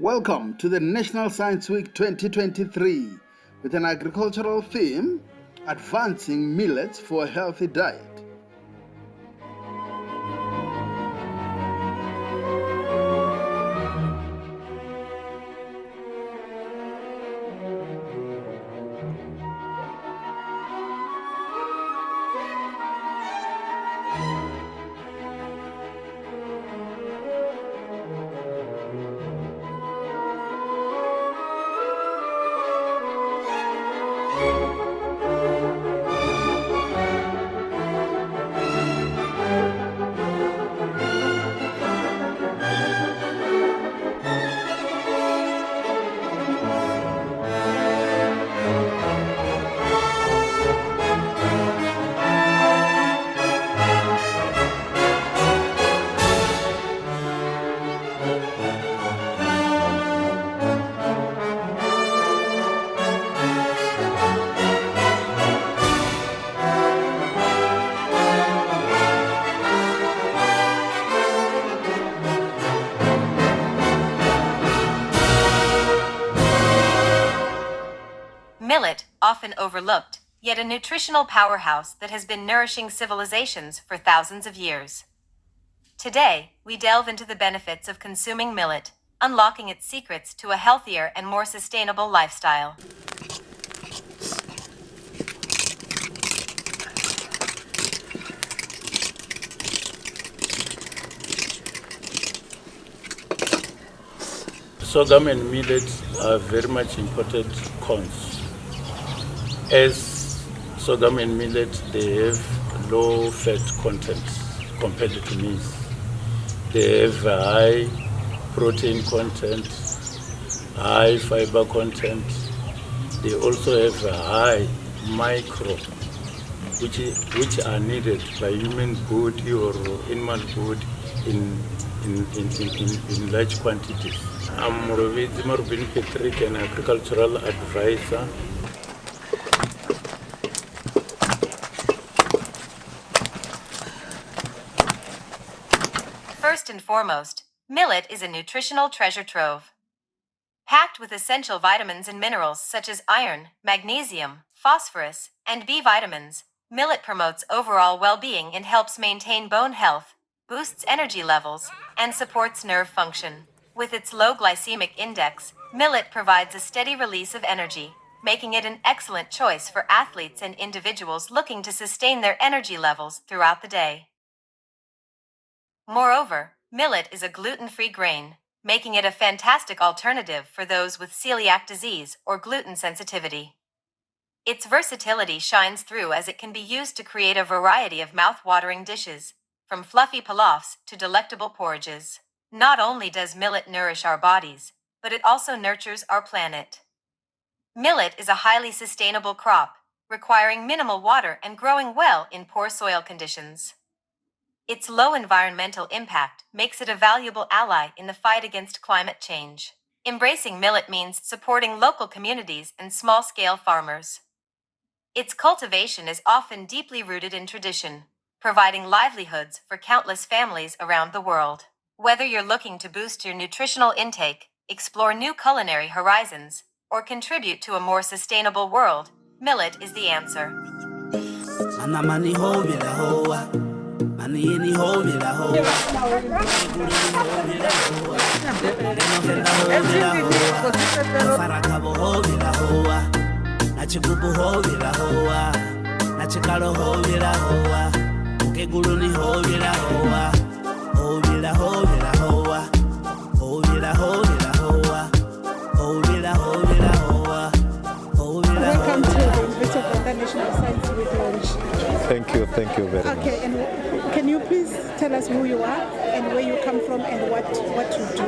Welcome to the National Science Week 2023 with an agricultural theme, Advancing Millets for a Healthy Diet. Millet, often overlooked, yet a nutritional powerhouse that has been nourishing civilizations for thousands of years. Today, we delve into the benefits of consuming millet, unlocking its secrets to a healthier and more sustainable lifestyle. Sorghum and millet are very much imported corns. As sorghum and millet, they have low fat content compared to maize. They have a high protein content, high fiber content. They also have a high micro, which are needed by human body or animal body in large quantities. I'm Rovitzi Marubin Patrick, an agricultural advisor. First and foremost, millet is a nutritional treasure trove. Packed with essential vitamins and minerals such as iron, magnesium, phosphorus, and B vitamins, millet promotes overall well-being and helps maintain bone health, boosts energy levels, and supports nerve function. With its low glycemic index, millet provides a steady release of energy, making it an excellent choice for athletes and individuals looking to sustain their energy levels throughout the day. Moreover, millet is a gluten-free grain, making it a fantastic alternative for those with celiac disease or gluten sensitivity. Its versatility shines through as it can be used to create a variety of mouth-watering dishes, from fluffy pilafs to delectable porridges. Not only does millet nourish our bodies, but it also nurtures our planet. Millet is a highly sustainable crop, requiring minimal water and growing well in poor soil conditions. Its low environmental impact makes it a valuable ally in the fight against climate change. Embracing millet means supporting local communities and small-scale farmers. Its cultivation is often deeply rooted in tradition, providing livelihoods for countless families around the world. Whether you're looking to boost your nutritional intake, explore new culinary horizons, or contribute to a more sustainable world, millet is the answer. Welcome to the University of Rwanda National Science Week launch. Thank you very much. Okay, and can you please tell us who you are and where you come from and what you do?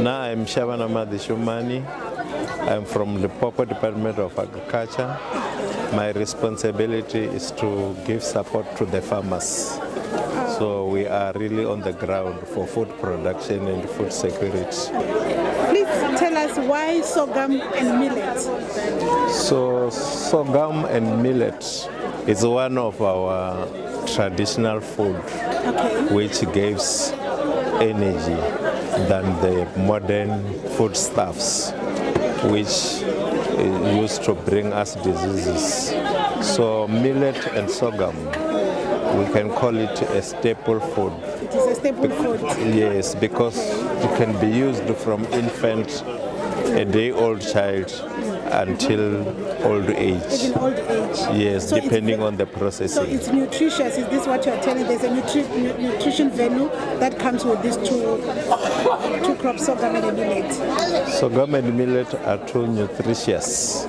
Now I'm Shabana Madishumani. I'm from the Limpopo Department of Agriculture. My responsibility is to give support to the farmers. So we are really on the ground for food production and food security. Please tell us why sorghum and millet? So sorghum and millet is one of our traditional food, which gives energy than the modern foodstuffs, which used to bring us diseases. So millet and sorghum, we can call it a staple food. It is a staple food. Yes, because it can be used from infant, a day-old child, until old age. Even old age. Yes, So depending it's- on the processing. So it's nutritious. Is this what you're telling? There's a nutrition value that comes with these two crops, sorghum and millet. Sorghum and millet are too nutritious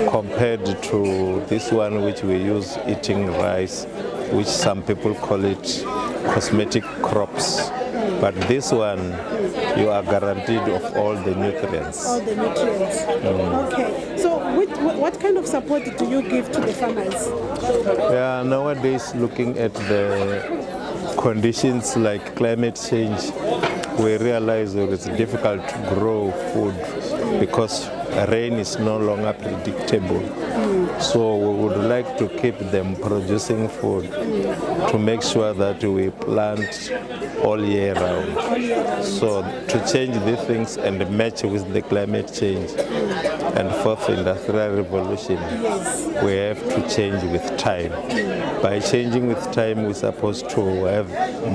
compared to this one which we use eating rice, which some people call it cosmetic crops. But this one, you are guaranteed of all the nutrients. All the nutrients. Okay. So what kind of support do you give to the farmers? Yeah, nowadays looking at the conditions like climate change, we realize that it's difficult to grow food because rain is no longer predictable. So we would like to keep them producing food to make sure that we plant all year round. So to change these things and match with the climate change and fourth industrial revolution, we have to change with time. By changing with time, we're supposed to have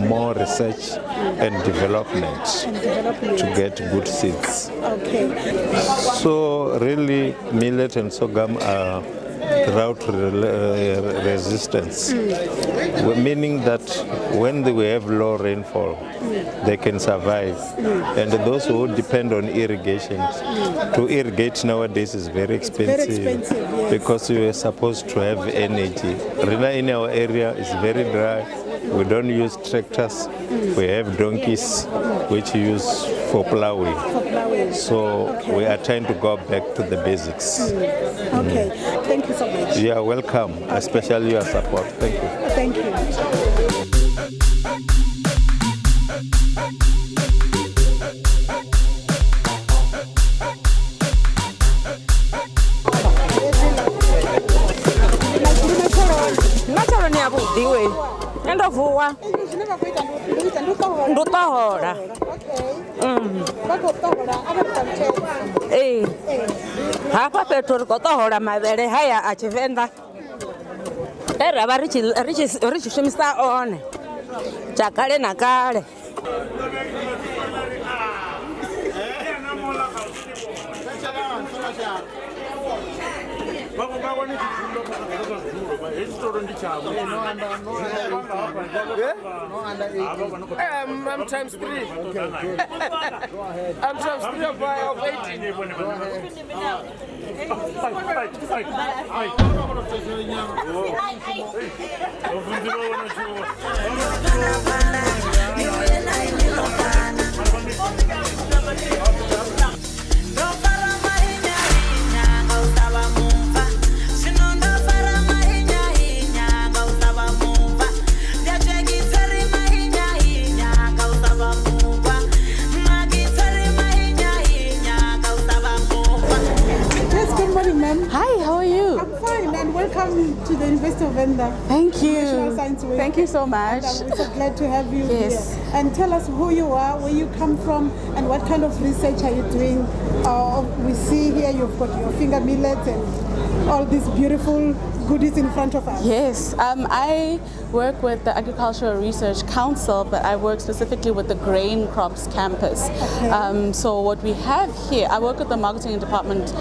more research and development to get good seeds. Okay. So really, millet and sorghum are drought resistance, meaning that when we have low rainfall, they can survive. And those who depend on irrigation, to irrigate nowadays is very expensive, expensive, yes. because we are supposed to have energy. Really, in our area, it's very dry. We don't use tractors. We have donkeys, which we use for plowing. So we are trying to go back to the basics. Okay. Thank you so much. You are welcome, especially your support. Thank you. Thank you. Matshelo ni avhuḓi we ndo vuwa ndo ṱohola ee hafha fhethu ri khou ṱohola mavhele haya a Tshivenḓa e ra vha ri tshi shumisa one dza kale na kale. I'm times 3. I'm times 3 of 18. Yes, good morning, ma'am. Hi, how are you? I'm fine, and welcome to the University of Venda. Thank National you. Science Week. Thank you so much. And I'm so glad to have you Yes. here. And tell us who you are, where you come from, and what kind of research are you doing? We see here you've got your finger millets and all these beautiful goodies in front of us. Yes, I work with the Agricultural Research Council, but I work specifically with the Grain Crops Campus. So what we have here, I work with the marketing department,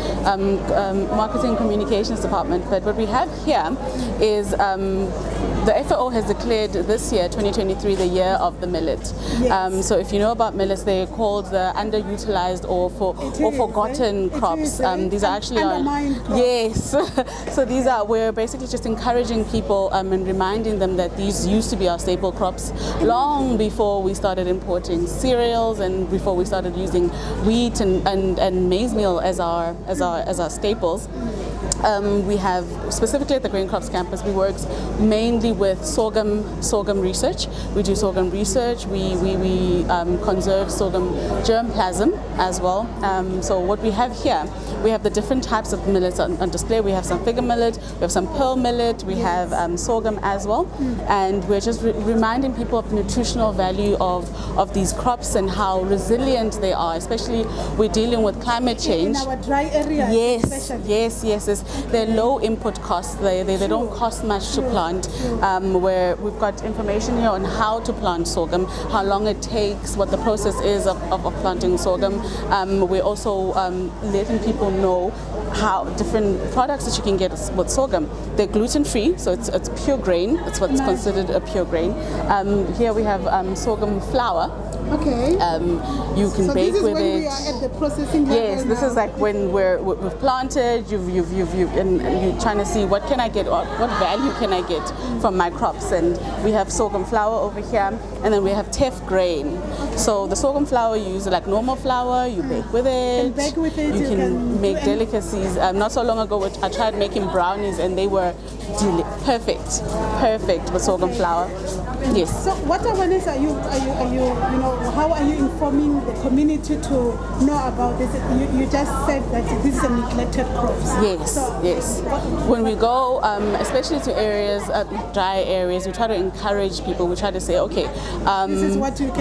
marketing communications department, but what we have here is the FAO has declared this year, 2023, the year of the millet. Yes. So if you know about millets, they're called the underutilized or forgotten crops. These are actually undermined crops. Yes. So these are, we're basically just encouraging people and reminding them that these used to be our staple crops long before we started importing cereals and before we started using wheat and maize meal as our staples. We have, specifically at the Grain Crops Campus, we work mainly with sorghum research. We do sorghum research, we conserve sorghum germplasm as well. So what we have here, we have the different types of millets on display. We have some figure millet, we have some pearl millet, we have sorghum as well. And we're just reminding people of the nutritional value of these crops and how resilient they are, especially we're dealing with climate change. In our dry areas. Yes. They're low input costs. They don't cost much to plant. Where we've got information here on how to plant sorghum, how long it takes, what the process is of planting sorghum. We're also letting people know how different products that you can get with sorghum. They're gluten-free, so it's pure grain. It's what's considered a pure grain. Here we have sorghum flour. Okay. You can bake with it. So this is when we are at the processing level. Yes, this is like when we've planted. And you're trying to see what can I get, what value can I get from my crops. And we have sorghum flour over here, and then we have teff grain. So the sorghum flour you use like normal flour. You bake with it. You can bake with it. You can make delicacies. Not so long ago, I tried making brownies, and they were perfect with sorghum flour. Yes. So what awareness are you how are you informing the community to know about this? You just said that this is a neglected crop. Yes. When we go, especially to areas, dry areas, we try to encourage people. We try to say, okay,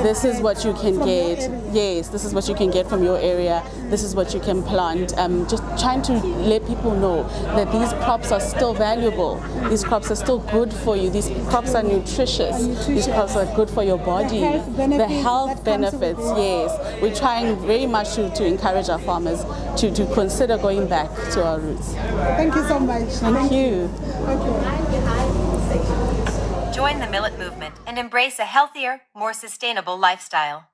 this is what you can get. Yes, this is what you can get from your area. This is what you can plant. Just trying to let people know that these crops are still valuable. These crops are still good for you. These crops are nutritious. These crops are good for your body. The health benefits, yes. We're trying very much to encourage our farmers to consider going back to our roots. Thank you so much. Thank you. Join the millet movement and embrace a healthier, more sustainable lifestyle.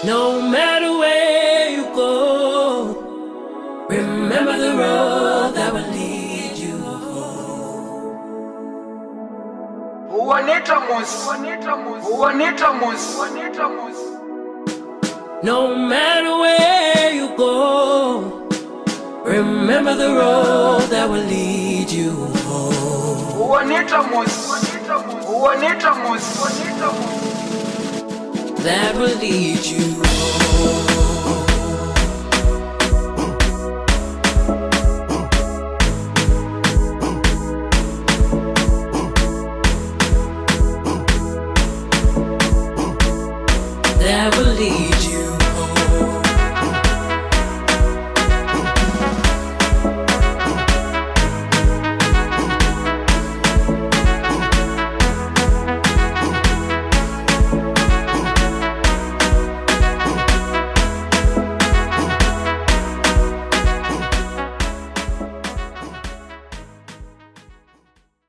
No matter where you go, remember the road that will lead you home. No matter where you go, remember the road that will lead you home. That will lead you home.